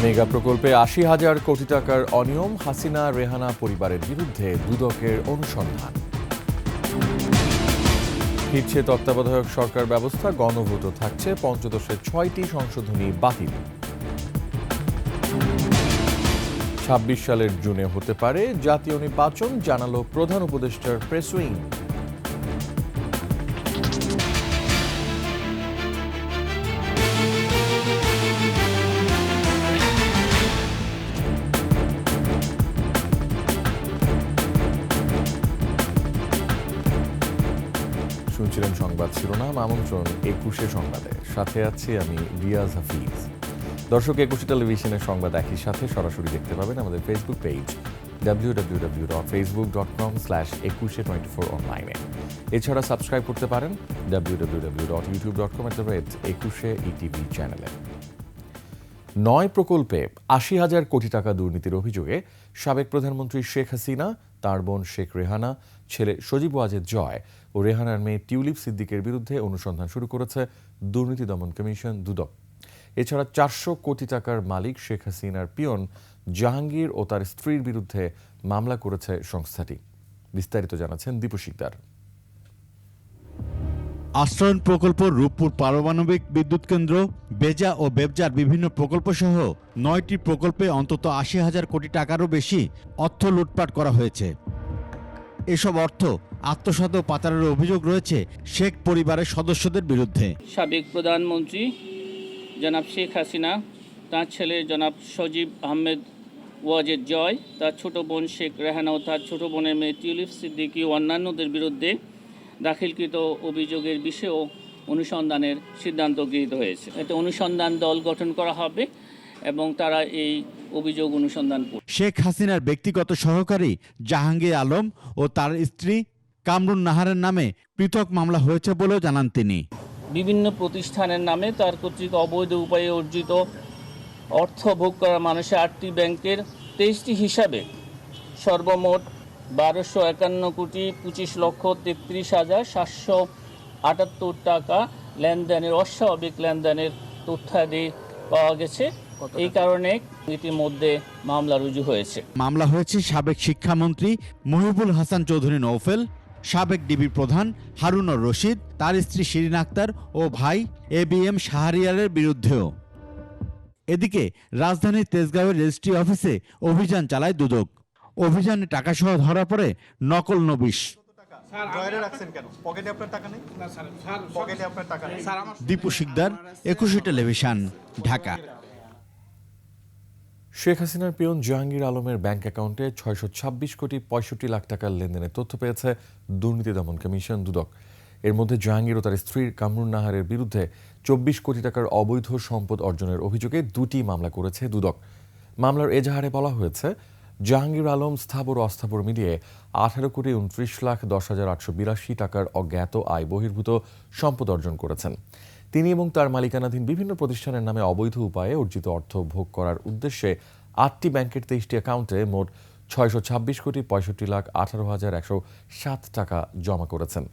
Mega প্রকল্পে ৮০,০০০ কোটি টাকার অনিয়ম, হাসিনা রেহানা পরিবারের বিরুদ্ধে দুদকের অনুসন্ধান। ফিরছে তত্ত্বাবধায়ক সরকার ব্যবস্থা, গণভোটও থাকছে, পঞ্চদশের ৬টি সংশোধনী বাতিল। ২৬ সালের জুনে হতে পারে জাতীয় নির্বাচন, জানালো প্রধান উপদেষ্টার প্রেস উইং। শুনছিলেন সংবাদ শিরোনাম, আমন্ত্রণ ২১শে সংবাদে। সাথে আছি আমি রিয়াজ হাফিজ। দর্শক, ২১শে টেলিভিশনের সংবাদ একই সাথে সরাসরি দেখতে পাবেন আমাদের ফেসবুক পেজ www.facebook.com/2124 অনলাইনে। এছাড়া সাবস্ক্রাইব করতে পারেন www.youtube.com/21ETV চ্যানেলে। ৯ প্রকল্পে ৮০,০০০ কোটি টাকা দুর্নীতির অভিযোগে সাবেক প্রধানমন্ত্রী শেখ হাসিনা, তাঁর বোন শেখ রেহানা, ছেলে সজীব ওয়াজেদ জয় ও রেহানার মেয়ে টিউলিপ সিদ্দিকের বিরুদ্ধে অনুসন্ধান শুরু করেছে দুর্নীতি দমন কমিশন দুদক। এছাড়া ৪০০ কোটি টাকার মালিক শেখ হাসিনার পিয়ন জাহাঙ্গীর ও তার স্ত্রীর বিরুদ্ধে মামলা করেছে সংস্থাটি। বিস্তারিত জানাচ্ছেন দীপু শিকদার। আশ্রয়ণ প্রকল্প, রূপপুর পারমাণবিক বিদ্যুৎ কেন্দ্র, বেজা ও বেবজার বিভিন্ন প্রকল্প সহ ৯টি প্রকল্পে অন্তত ৮০,০০০ কোটি টাকারও বেশি অর্থ লুটপাট করা হয়েছে। এসব অর্থ আত্মসাৎ ও পাচারের অভিযোগ রয়েছে শেখ পরিবারের সদস্যদের বিরুদ্ধে। সাবেক প্রধানমন্ত্রী জনাব শেখ হাসিনা, তাঁর ছেলে জনাব সজীব আহমেদ ওয়াজেদ জয়, তার ছোট বোন শেখ রেহানা ও তার ছোট বোনের মেয়ে টিউলিপ সিদ্দিকী ও অন্যান্যদের বিরুদ্ধে দাখিলকৃত অভিযোগের বিষয়েও অনুসন্ধানের সিদ্ধান্ত গৃহীত হয়েছে। এতে অনুসন্ধান দল গঠন করা হবে এবং তারা এই অভিযোগ অনুসন্ধান করবে। শেখ হাসিনার ব্যক্তিগত সহকারী জাহাঙ্গীর আলম ও তার স্ত্রী কামরুন নাহারের নামে পৃথক মামলা হয়েছে বলেও জানান তিনি। বিভিন্ন প্রতিষ্ঠানের নামে তার কর্তৃক অবৈধ উপায়ে অর্জিত অর্থ ভোগ করা মানুষের 8টি ব্যাংকের 23টি হিসাবে সর্বমোট ১২৫১ কোটি ২৫,৩৩,৭৭৮ টাকা লেনদেনের, অস্বাভাবিক লেনদেনের তথ্যাদি পাওয়া গেছে। এই কারণে ইতিমধ্যে মামলা রুজু হয়েছে। মামলা হয়েছে সাবেক শিক্ষামন্ত্রী মহিবুল হাসান চৌধুরী নওফেল, সাবেক ডিবি প্রধান হারুনুর রশিদ, তার স্ত্রী শিরিন আক্তার ও ভাই ABM শাহরিয়ারের বিরুদ্ধেও। এদিকে রাজধানীর তেজগাঁওয়ের রেজিস্ট্রি অফিসে অভিযান চালায় দুদক। অভিযানে টাকাসহ ধরা পড়ে নকল নবিশ। দীপু শিকদার, ২১শে টেলিভিশন, ঢাকা। শেখ হাসিনার পিয়ন জাহাঙ্গীর আলমের ব্যাংক অ্যাকাউন্টে ৬২৬ কোটি ৬৫ লাখ টাকার লেনদেনের তথ্য পেয়েছে দুর্নীতি দমন কমিশন দুদক। এর মধ্যে জাহাঙ্গীর ও তার স্ত্রীর কামরুন নাহারের বিরুদ্ধে ২৪ কোটি টাকার অবৈধ সম্পদ অর্জনের অভিযোগে ২টি মামলা করেছে দুদক। মামলার এজাহারে বলা হয়েছে, জাহাঙ্গীর আলম স্থাবর অস্থাবর মিলিয়ে ১৮ কোটি ২৯,১০,৮৮২ টাকার অজ্ঞাত আয় বহির্ভূত সম্পদ অর্জন করেছেন। তিনি এবং তার মালিকানাধীন বিভিন্ন প্রতিষ্ঠানের নামে অবৈধ উপায়ে অর্জিত অর্থ ভোগ করার উদ্দেশ্যে ৮টি ব্যাংকের ২৩টি অ্যাকাউন্টে মোট ৬২৬ কোটি ৬৫,১০৭ টাকা জমা করেছেন।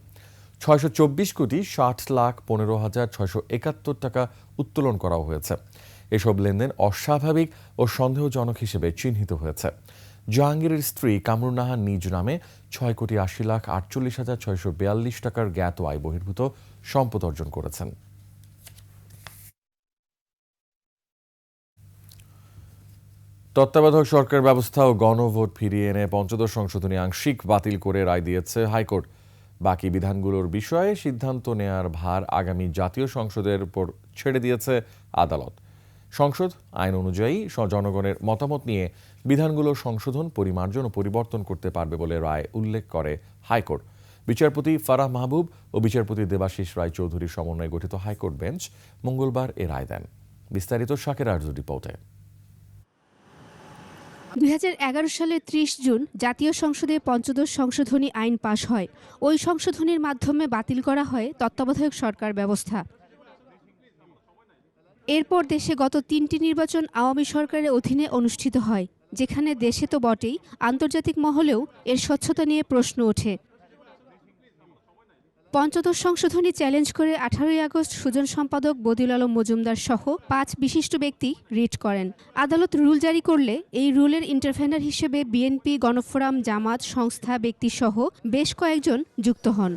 ৬২৪ কোটি ৬০,১৫,৬৭১ টাকা উত্তোলন করা হয়েছে। এসব লেনদেন অস্বাভাবিক ও সন্দেহজনক হিসেবে চিহ্নিত হয়েছে। জাহাঙ্গীরের স্ত্রী কামরুন নাহার নিজ নামে ৬,৮০,৪৮,৬৪২ টাকার জ্ঞাত আয় বহির্ভূত সম্পদ অর্জন করেছেন। তত্ত্বাবধায়ক সরকার ব্যবস্থা ও গণভোট ফিরিয়ে এনে পঞ্চদশ সংশোধনী আংশিক বাতিল করে রায় দিয়েছে হাইকোর্ট। বাকি বিধানগুলোর বিষয়ে সিদ্ধান্ত নেয়ার ভার আগামী জাতীয় সংসদের উপর ছেড়ে দিয়েছে আদালত। সংসদ আইন অনুযায়ী জনগণের মতামত নিয়ে বিধানগুলো সংশোধন, পরিমার্জন ও পরিবর্তন করতে পারবে বলে রায় উল্লেখ করে হাইকোর্ট। বিচারপতি ফারাহ মাহবুব ও বিচারপতি দেবাশিস রায় চৌধুরীর সমন্বয়ে গঠিত হাইকোর্ট বেঞ্চ মঙ্গলবার এ রায় দেন। বিস্তারিত শাকের আরজুর রিপোর্টে। ২০১১ সালের ৩০ জুন জাতীয় সংসদে পঞ্চদশ সংশোধনী আইন পাশ হয়। ওই সংশোধনীর মাধ্যমে বাতিল করা হয় তত্ত্বাবধায়ক সরকার ব্যবস্থা। এরপর দেশে গত ৩টি নির্বাচন আওয়ামী সরকারের অধীনে অনুষ্ঠিত হয়, যেখানে দেশে তো বটেই, আন্তর্জাতিক মহলেও এর স্বচ্ছতা নিয়ে প্রশ্ন ওঠে। পঞ্চদশ সংশোধনী চ্যালেঞ্জ করে 18ই আগস্ট সুজন সম্পাদক বদিউল আলম মজুমদার সহ 5 বিশিষ্ট ব্যক্তি রিট করেন। আদালত রুল জারি করলে এই রুলের ইন্টারভেনার হিসেবে বিএনপি, গণফোরাম, জামাত, সংস্থা, ব্যক্তিসহ বেশ কয়েকজন যুক্ত হন।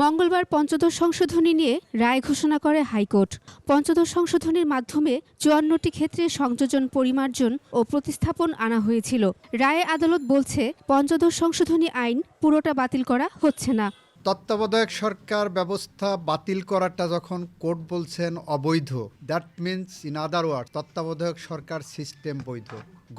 মঙ্গলবার পঞ্চদশ সংশোধনী নিয়ে রায় ঘোষণা করে হাইকোর্ট। পঞ্চদশ সংশোধনীর মাধ্যমে 54টি ক্ষেত্রে সংযোজন, পরিমার্জন ও প্রতিস্থাপন আনা হয়েছিল। রায়ে আদালত বলছে, পঞ্চদশ সংশোধনী আইন পুরোটা বাতিল করা হচ্ছে না। তত্ত্বাবধায়ক সরকার ব্যবস্থা বাতিল করাটা যখন কোর্ট বলছেন অবৈধ, that means in other word তত্ত্বাবধায়ক সরকার সিস্টেম বৈধ।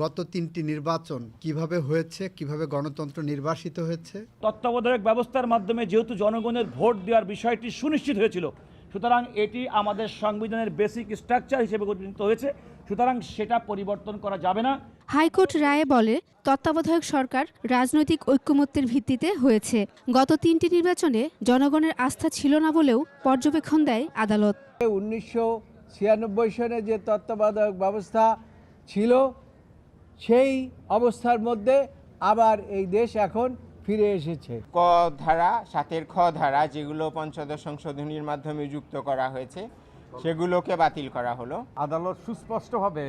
গত 3টি নির্বাচন কিভাবে হয়েছে, কিভাবে গণতন্ত্র নির্বাসিত হয়েছে, তত্ত্বাবধায়ক ব্যবস্থার মাধ্যমে যেহেতু জনগণের ভোট দেওয়ার বিষয়টি সুনিশ্চিত হয়েছিল, সুতরাং এটি আমাদের সংবিধানের বেসিক স্ট্রাকচার হিসেবে গঠিত হয়েছে, সুতরাং সেটা পরিবর্তন করা যাবে না। হাইকোর্ট রায়ে বলে, তত্ত্বাবধায়ক সরকার রাজনৈতিক ঐক্যমত্যের ভিত্তিতে হয়েছে। গত 3টি নির্বাচনে জনগণের আস্থা ছিল না বলেও পর্যবেক্ষণ দেয় আদালত। 1996 সনে যে তত্ত্বাবধায়ক ব্যবস্থা ছিল, সেই অবস্থার মধ্যে আবার এই দেশ এখন ফিরে এসেছে। ক ধারা 7 খ ধারা যেগুলো পঞ্চদশ সংশোধনীর মাধ্যমে যুক্ত করা হয়েছে সেগুলোকে বাতিল করা হলো। আদালত সুস্পষ্টভাবে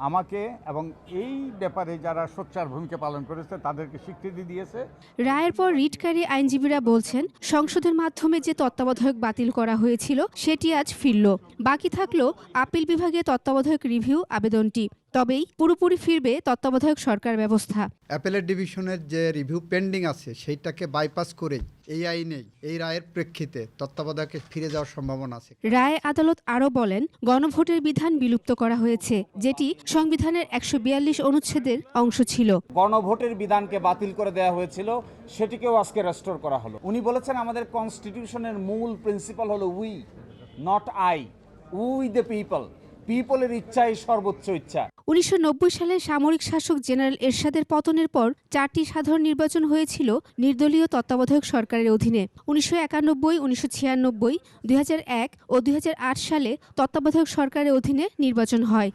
আমাকে এবং এই ব্যাপারে যারা সোচ্চার ভূমিকা পালন করেছে তাদেরকে স্বীকৃতি দিয়েছে। রায়ের পর রিটকারী আইনজীবীরা বলছেন, সংসদের মাধ্যমে যে তত্ত্বাবধায়ক বাতিল করা হয়েছিল সেটি আজ ফিরল। বাকি থাকলো আপিল বিভাগে তত্ত্বাবধায়ক রিভিউ আবেদনটি। তবেই পুরোপুরি ফিরবে তত্ত্বাবধায়ক সরকার ব্যবস্থা। অ্যাপেলেট ডিভিশনের যে রিভিউ পেন্ডিং আছে সেইটাকে বাইপাস করেই এই আইনেই এই রায়ের প্রেক্ষিতে তত্ত্বাবধায়কে ফিরে যাওয়ার সম্ভাবনা আছে। রায়ে আদালত আরও বলেন, গণভোটের বিধান বিলুপ্ত করা হয়েছে, যেটি সংবিধানের 142 অনুচ্ছেদের অংশ ছিল। গণভোটের বিধানকে বাতিল করে দেওয়া হয়েছিল, সেটিকেও আজকে রেস্টোর করা হলো। উনি বলেছেন, আমাদের কনস্টিটিউশনের মূল প্রিন্সিপাল হলো we, not I, we the people. পিপলের ইচ্ছাই সর্বোচ্চ ইচ্ছা। 1990 সালে সামরিক শাসক জেনারেল এরশাদের পতনের পর 4টি সাধারণ নির্বাচন হয়েছিল নির্দলীয় তত্ত্বাবধায়ক সরকারের অধীনে। 1991, 1996, 2001 ও 2008 সালে তত্ত্বাবধায়ক সরকারের অধীনে নির্বাচন হয়।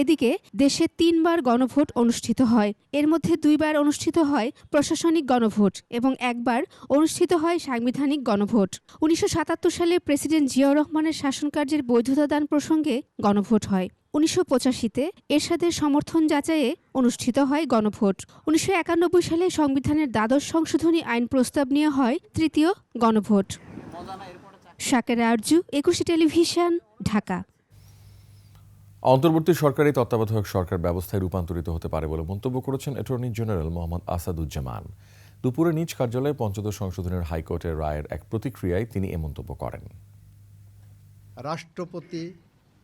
এদিকে দেশে 3 বার গণভোট অনুষ্ঠিত হয়। এর মধ্যে 2 বার অনুষ্ঠিত হয় প্রশাসনিক গণভোট এবং 1 বার অনুষ্ঠিত হয় সাংবিধানিক গণভোট। 1977 সালে প্রেসিডেন্ট জিয়াউর রহমানের শাসনকার্যের বৈধতা দান প্রসঙ্গে গণভোট হয়। 1985-তে এরশাদের সমর্থন যাচাইয়ে অনুষ্ঠিত হয় গণভোট। 1991 সালে সংবিধানের দ্বাদশ সংশোধনী আইন প্রস্তাব নিয়ে হয় তৃতীয় গণভোট। শাকেরা আরজু, 21 টেলিভিশন, ঢাকা। অন্তর্বর্তী সরকারি তত্ত্বাবধায়ক সরকার ব্যবস্থায় রূপান্তরিত হতে পারে বলে মন্তব্য করেছেন অ্যাটর্নি জেনারেল মোহাম্মদ আসাদুজ্জামান। দুপুরে নিজ কার্যালয়ে পঞ্চদশ সংশোধনের হাইকোর্টের রায়ের এক প্রতিক্রিয়ায় তিনি এ মন্তব্য করেন। রাষ্ট্রপতি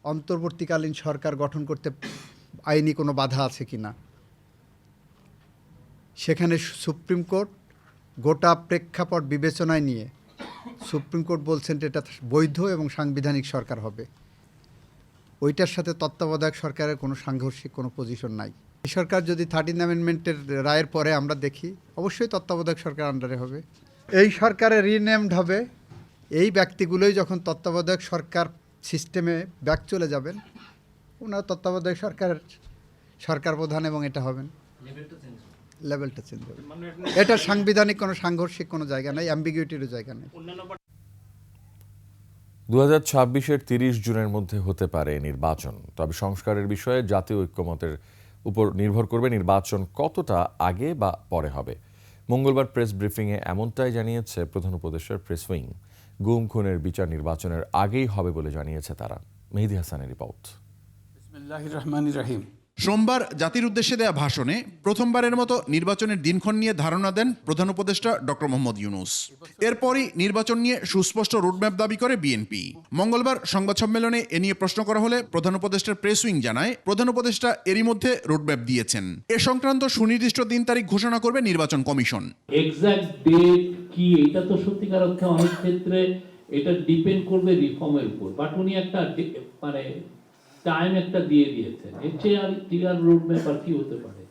অন্তর্বর্তীকালীন সরকার গঠন করতে আইনি কোনো বাধা আছে কিনা, সেখানে সুপ্রিম কোর্ট গোটা প্রেক্ষাপট বিবেচনায় নিয়ে সুপ্রিম কোর্ট বলছেন এটা বৈধ এবং সাংবিধানিক সরকার হবে। ওইটার সাথে তত্ত্বাবধায়ক সরকারের কোনো সাংঘর্ষিক কোনো পজিশন নাই। এই সরকার যদি 13 অ্যামেন্ডমেন্টের রায়ের পরে আমরা দেখি, অবশ্যই তত্ত্বাবধায়ক সরকার আন্ডারে হবে। এই সরকারে রিনেমড হবে। এই ব্যক্তিগুলোই যখন তত্ত্বাবধায়ক সরকার সিস্টেমে ব্যাক চলে যাবেন, ওনারা তত্ত্বাবধায়ক সরকার প্রধান এবং এটা হবেন। লেভেলটা চেঞ্জ হবে। এটা সাংবিধানিক কোনো সাংঘর্ষিক কোনো জায়গা নেই, অ্যাম্বিগুইটিরও জায়গা নেই। 2026-এর 30 জুনের মধ্যে হতে পারে নির্বাচন। তবে সংস্কারের বিষয়ে জাতীয় ঐক্যমতের উপর নির্ভর করবে নির্বাচন কতটা আগে বা পরে হবে। মঙ্গলবার প্রেস ব্রিফিংয়ে এমনটাই জানিয়েছে প্রধান উপদেষ্টার প্রেস উইং। গুম খুনের বিচার নির্বাচনের আগেই হবে বলে জানিয়েছে তারা। মেহেদী হাসানের রিপোর্ট। বিসমিল্লাহির রহমানির রহিম। সোমবার জাতির উদ্দেশ্যে দেয়া ভাষণে প্রথমবারের মতো নির্বাচনের দিনক্ষণ নিয়ে ধারণা দেন প্রধান উপদেষ্টা ডক্টর মোহাম্মদ ইউনূস। এরপরই নির্বাচন নিয়ে সুস্পষ্ট রোডম্যাপ দাবি করে বিএনপি। মঙ্গলবার সংবাদ সম্মেলনে এ নিয়ে প্রশ্ন করা হলে প্রধান উপদেষ্টার প্রেস উইং জানায়, প্রধান উপদেষ্টা এরই মধ্যে রোডম্যাপ দিয়েছেন। এ সংক্রান্ত সুনির্দিষ্ট দিন তারিখ ঘোষণা করবে নির্বাচন কমিশন। এক্সাক্ট ডেট কি, এটা তো সত্যিকার অর্থে অনেক ক্ষেত্রে এটা ডিপেন্ড করবে রিফর্মের উপর, বাট উনি একটা মানে টাইম একটা দিয়ে দিয়েছেন। এর চেয়ে আর ক্লিয়ার রোডম্যাপ আর কি হতে পারে?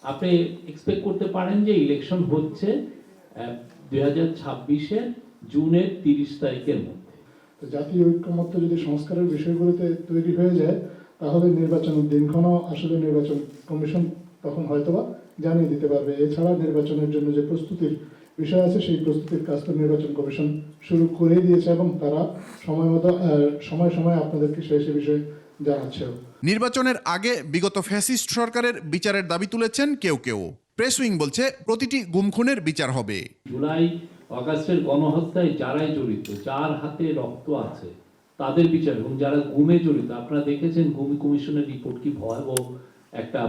আপনি এক্সপেক্ট করতে পারেন যে ইলেকশন হচ্ছে 2026-এর জুনের 30 তারিখের মধ্যে। তো জাতীয় ঐক্যমত্য যদি সংস্কারের বিষয়গুলোতে তৈরি হয়ে যায়, তাহলে নির্বাচনের দিনক্ষণও আসলে নির্বাচন কমিশন তখন হয়তোবা জানিয়ে দিতে পারবে। এছাড়া নির্বাচনের জন্য যে প্রস্তুতির বিষয় আছে, সেই প্রস্তুতির কাজটা নির্বাচন কমিশন শুরু করে দিয়েছে এবং তারা সময় সময় আপনাদেরকে সে বিষয়ে জানাচ্ছেও। নির্বাচনের আগে বিগত ফ্যাসিস্ট সরকারের বিচারের দাবি তুলেছেন কেউ কেউ। প্রেস উইং বলছে প্রতিটি গুম-খুনের বিচার হবে। জুলাই আগস্টের গণহত্যায় যারাই জড়িত, যার হাতে রক্ত আছে, তাদের বিচার, এবং যারা গুমে জড়িত, আপনারা দেখেছেন গুম কমিশনের রিপোর্ট কি ভয়াবহ একটা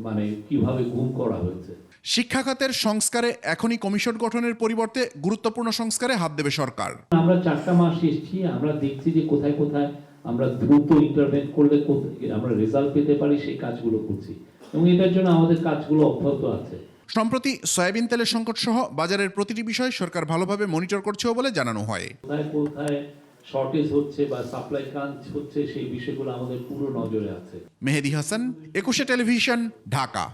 মানে কিভাবে গুম করা হয়েছে। শিক্ষা খাতের সংস্কারে এখনই কমিশন গঠনের পরিবর্তে গুরুত্বপূর্ণ সংস্কারে হাত দেবে সরকার। আমরা 4টা মাস এসেছি, আমরা দেখছি যে কোথায় কোথায় আমরা দ্রুত ইন্টারভেন করলে আমরা রেজাল্ট পেতে পারি, সেই কাজগুলো করছি এবং এটার জন্য আমাদের কাজগুলো অব্যাহত আছে। সম্প্রতি সয়াবিন তেলের সংকট সহ বাজারের প্রতিটি বিষয় সরকার ভালোভাবে মনিটর করছেও বলে জানানো হয়। কোথায় কোথায় শর্টেজ হচ্ছে বা সাপ্লাই ক্রাঞ্চ হচ্ছে, সেই বিষয়গুলো আমাদের পুরো নজরে আছে। মেহেদী হাসান, 21 টেলিভিশন, ঢাকা।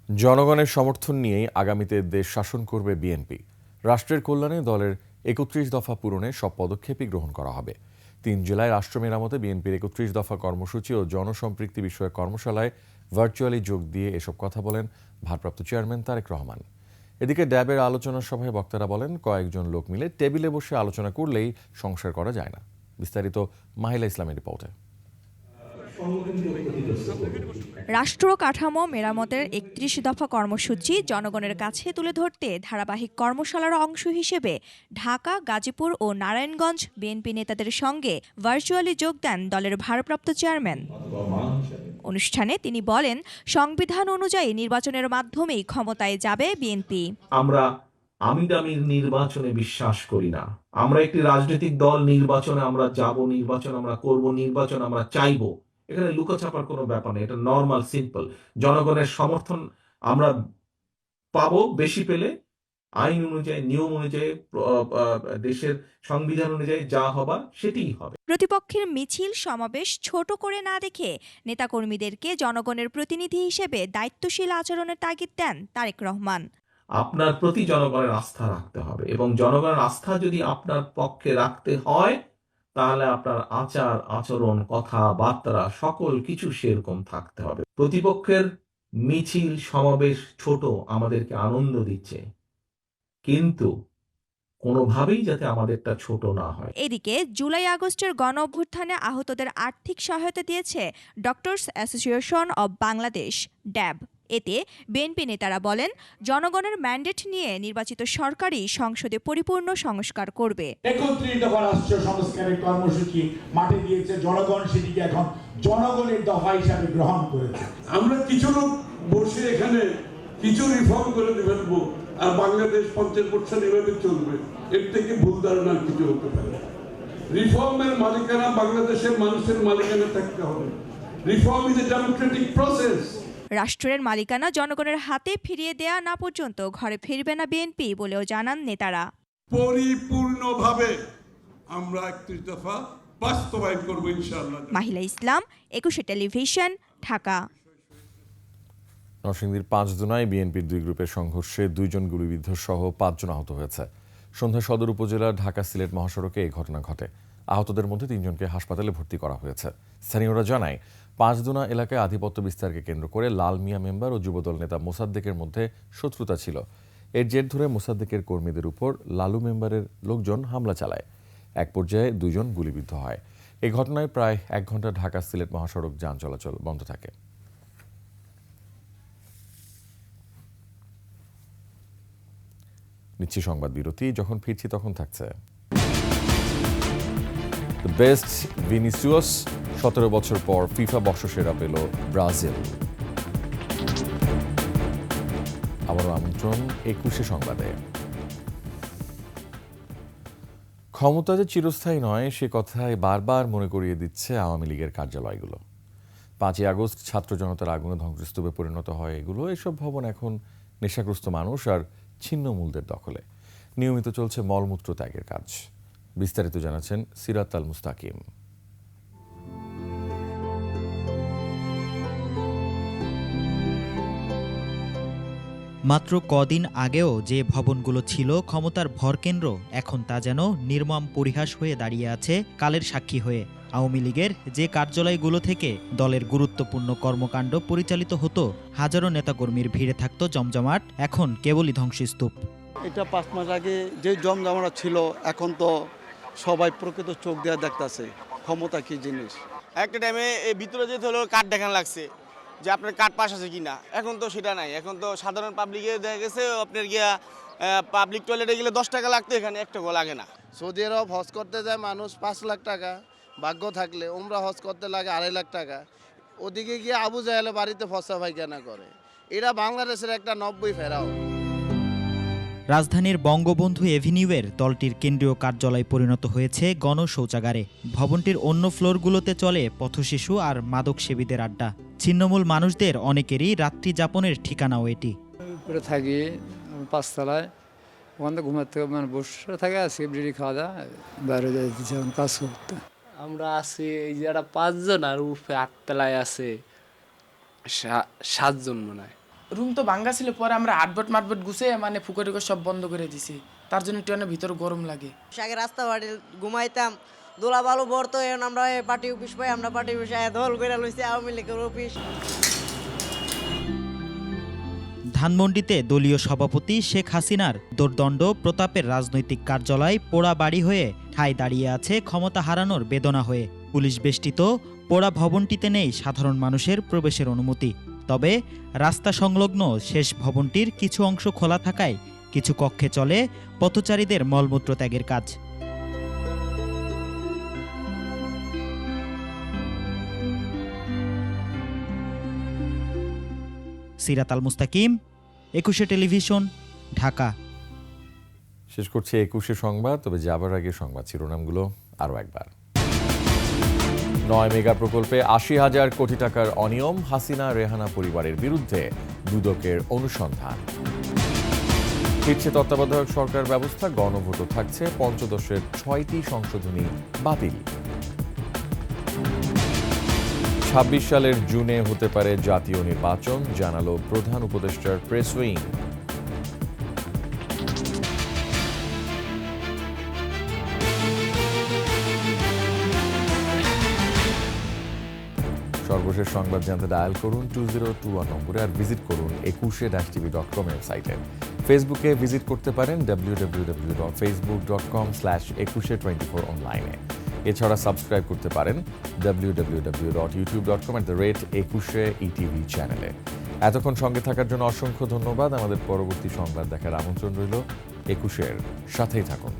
জনগণের সমর্থন নিয়েই আগামীতে দেশ শাসন করবে বিএনপি। রাষ্ট্রের কল্যাণে দলের 31 দফা পূরণে সব পদক্ষেপই গ্রহণ করা হবে। 3 জুলাই রাষ্ট্র মেরামতে বিএনপির 31 দফা কর্মসূচি ও জনসম্পৃক্তি বিষয়ক কর্মশালায় ভার্চুয়ালি যোগ দিয়ে এসব কথা বলেন ভারপ্রাপ্ত চেয়ারম্যান তারেক রহমান। এদিকে ড্যাবের আলোচনা সভায় বক্তারা বলেন, কয়েকজন লোক মিলে টেবিলে বসে আলোচনা করলেই সংস্কার করা যায় না। বিস্তারিত মাহিলা ইসলামের রিপোর্টে। রাষ্ট্র কাঠামো মেরামতের 31 দফা কর্মসূচি জনগণের কাছে তুলে ধরতে ধারাবাহিক কর্মশালার অংশ হিসেবে ঢাকা, গাজীপুর ও নারায়ণগঞ্জ বিএনপি নেতাদের সঙ্গে ভার্চুয়ালি যোগ দেন দলের ভারপ্রাপ্ত চেয়ারম্যান। অনুষ্ঠানে তিনি বলেন, সংবিধান অনুযায়ী নির্বাচনের মাধ্যমেই ক্ষমতায় যাবে বিএনপি। আমরা আমির নির্বাচনে বিশ্বাস করি না। আমরা একটি রাজনৈতিক দল, নির্বাচনে আমরা যাব, নির্বাচন আমরা করব, নির্বাচন আমরা চাইবো। এখানে লুকাচাপার কোনো ব্যাপার নেই, এটা নর্মাল, সিম্পল। জনগণের সমর্থন আমরা পাবো, বেশি পেলে আইন অনুযায়ী, নিয়ম অনুযায়ী, দেশের সংবিধান অনুযায়ী যা হবার সেটিই হবে। প্রতিপক্ষের মিছিল সমাবেশ ছোট করে না দেখে নেতাকর্মীদেরকে জনগণের প্রতিনিধি হিসেবে দায়িত্বশীল আচরণের তাগিদ দেন তারেক রহমান। আপনার প্রতি জনগণের আস্থা রাখতে হবে এবং জনগণের আস্থা যদি আপনার পক্ষে রাখতে হয় তাহলে আপনার আচার আচরণ, কথাবার্তা সকল কিছু সেরকম থাকতে হবে। প্রতিপক্ষের মিছিল সমাবেশ ছোট আমাদেরকে আনন্দ দিচ্ছে, কিন্তু কোনোভাবেই যাতে আমাদেরটা ছোট না হয়। এদিকে জুলাই আগস্টের গণ অভ্যুত্থানে আহতদের আর্থিক সহায়তা দিয়েছে ডক্টরস অ্যাসোসিয়েশন অব বাংলাদেশ, ড্যাব। এতে বিএনপি নেতারা বলেন, জনগণের ম্যান্ডেট নিয়ে নির্বাচিত সরকারই সংসদে পরিপূর্ণ সংস্কার করবে। 31 দফা রাষ্ট্রীয় সংস্কারের কর্মসূচি মাঠে দিয়েছে জনগণ, সেটিকে এখন জনগণের দফা হিসাবে গ্রহণ করেছে। আমরা কিছু লোক বসে এখানে কিছু রিফর্ম করে ফেলবো আর বাংলাদেশ 50% এভাবে চলবে, এর থেকে ভুল ধারণা কিছু হতে পারে। রিফর্মের মালিকানা বাংলাদেশের মানুষের মালিকানা থাকতে হবে। Reform is a democratic process. রাষ্ট্রের মালিকানা জনগণের হাতে ফিরিয়ে দেয়া না পর্যন্ত ঘরে ফিরবে না বিএনপি বলেও জানান নেতারা। পরিপূর্ণভাবে আমরা 31 দফা বাস্তবায়ন করব ইনশাআল্লাহ। মাহিলা ইসলাম, 21 টেলিভিশন, ঢাকা। নরসিংদীর 5 জুনায় বিএনপির 2 গ্রুপের সংঘর্ষে 2 জন গুলিবিদ্ধ সহ 5 জন আহত হয়েছে। সন্ধ্যায় সদর উপজেলার ঢাকা সিলেট মহাসড়কে এই ঘটনা ঘটে। আহতদের মধ্যে 3 জনকে হাসপাতালে ভর্তি করা হয়েছে। স্থানীয়রা জানায়, 5 জুনা এলাকায় আধিপত্য বিস্তারকে কেন্দ্র করে লাল মিয়া মেম্বার ও যুবদল নেতা মোসাদ্দেকের মধ্যে শত্রুতা ছিল। এর জের ধরে মোসাদ্দেকের কর্মীদের উপর লালু মেম্বারের লোকজন হামলা চালায়। এক পর্যায়ে 2 জন গুলিবিদ্ধ হয়। এই ঘটনায় প্রায় 1 ঘন্টা ঢাকা সিলেট মহাসড়ক যান চলাচল বন্ধ থাকে। নিচ্ছি সংবাদ বিরতি, যখন ফিরছি তখন থাকছে বেস্ট ভিনিসিয়াস, 17 বছর পর ফিফা বর্ষসেরা পেল ব্রাজিল। আবারও আমন্ত্রণ 21 সংবাদে। ক্ষমতা যে চিরস্থায়ী নয় সে কথাই বারবার মনে করিয়ে দিচ্ছে আওয়ামী লীগের কার্যালয়গুলো। 5ই আগস্ট ছাত্র জনতার আগুনে ধ্বংসস্তূপে পরিণত হয় এগুলো। এসব ভবন এখন নেশাগ্রস্ত মানুষ আর ছিন্নমূলদের দখলে। নিয়মিত চলছে মলমূত্র ত্যাগের কাজ। বিস্তারিত জানাচ্ছেন সিরাত আল মুস্তাকিম। মাত্র কদিন আগেও যে ভবনগুলো ছিল ক্ষমতার ভরকেন্দ্র, এখন তা যেন নির্মম পরিহাস হয়ে দাঁড়িয়ে আছে কালের সাক্ষী হয়ে। আওয়ামী লীগের যে কার্যালয়গুলো থেকে দলের গুরুত্বপূর্ণ কর্মকাণ্ড পরিচালিত হতো, হাজারো নেতাকর্মীর ভিড়ে থাকতো জমজমাট, এখন কেবলই ধ্বংসস্তূপ। এটা 5 মাস আগে যে জমজমাট ছিল, এখন তো সবাই প্রকৃত চোখ দিয়ে দেখতেছে ক্ষমতা কি জিনিস। একটা টাইমে এই ভিতরে যেতে হলো কার্ড দেখানো লাগছে যে আপনার কার্ড পাস আছে কিনা, এখন তো সেটা নাই। এখন তো সাধারণ পাবলিকে দেখা গেছে আপনার গিয়া পাবলিক টয়লেটে গেলে 10 টাকা লাগতো, এখানে 1 টাকাও লাগে না। সৌদি আরব হজ করতে যায় মানুষ 5 লাখ টাকা, ভাগ্য থাকলে উমরা হজ করতে লাগে 2.5 লাখ টাকা। ওদিকে গিয়ে আবু জাহেলে বাড়িতে ফসা পায়খানা করে। এটা বাংলাদেশের একটা 90 ফেরাও। রাজধানীর বঙ্গবন্ধু এভিনিউয়ের দলটির কেন্দ্রীয় কার্যালয় পরিণত হয়েছে গণশৌচাগারে। ভবনটির অন্য ফ্লোরগুলোতে চলে পথশিশু আর মাদক সেবীদের আড্ডা। ছিন্নমূল মানুষদের অনেকেরই রাত্রি যাপনের ঠিকানাও এটি। থাকি 5 তলায়, ওখান থেকে ঘুমাতে মানে বসে থাকে, আজকে বিড়ি খাওয়া দাওয়া, বাইরে যাইতে যেমন কাজ করতে। আমরা আছি এই যে 5 জন, আর উপরে 8 তলায় আছে 7 জন মনে হয়। রুম তো ভাঙ্গা ছিল, পরে আমরা আটবট মাটবট গুছে মানে ফুকে টুকে সব বন্ধ করে দিছি, তার জন্য ট্রেনের ভিতর গরম লাগে। আগে রাস্তা বাড়ি ঘুমাইতাম, দোলা বালু ভরতো, এখন আমরা পার্টি অফিস পাই, আমরা পার্টি অফিসে দল করে লইছি আওয়ামী লীগের অফিস। ধানমন্ডিতে দলীয় সভাপতি শেখ হাসিনার দুর্দণ্ড প্রতাপের রাজনৈতিক কার্যালয় পোড়া বাড়ি হয়ে ঠাঁই দাঁড়িয়ে আছে ক্ষমতা হারানোর বেদনা হয়ে। পুলিশ বেষ্টিত পোড়া ভবনটিতে নেই সাধারণ মানুষের প্রবেশের অনুমতি। তবে রাস্তা সংলগ্ন শেষ ভবনটির কিছু অংশ খোলা থাকায় কিছু কক্ষে চলে পথচারীদের মলমূত্র ত্যাগের কাজ। সিরাত আল মুস্তাকিম, 21 টেলিভিশন, ঢাকা। শেষ করছে 21 সংবাদ, তবে যাবার আগে সংবাদ শিরোনামগুলো আরও একবার। 9 মেগা প্রকল্পে 80,000 কোটি টাকার অনিয়ম, হাসিনা রেহানা পরিবারের বিরুদ্ধে দুদকের অনুসন্ধান। ফিরছে তত্ত্বাবধায়ক সরকার ব্যবস্থা, গণভোটও থাকছে, পঞ্চদশের 6টি সংশোধনী বাতিল। 26 সালের জুনে হতে পারে জাতীয় নির্বাচন, জানালো প্রধান উপদেষ্টার প্রেস উইং। সর্বশেষ সংবাদ জানতে ডায়াল করুন 2021 নম্বরে, আর ভিজিট করুন 21-tv.com ওয়েবসাইটে। ফেসবুকে ভিজিট করতে পারেন www.facebook.com/2124 অনলাইনে। এছাড়া সাবস্ক্রাইব করতে পারেন www.youtube.com/21etv চ্যানেলে। এতক্ষণ সঙ্গে থাকার জন্য অসংখ্য ধন্যবাদ। আমাদের পরবর্তী সংবাদ দেখার আমন্ত্রণ রইল। 21-এর সাথেই থাকুন।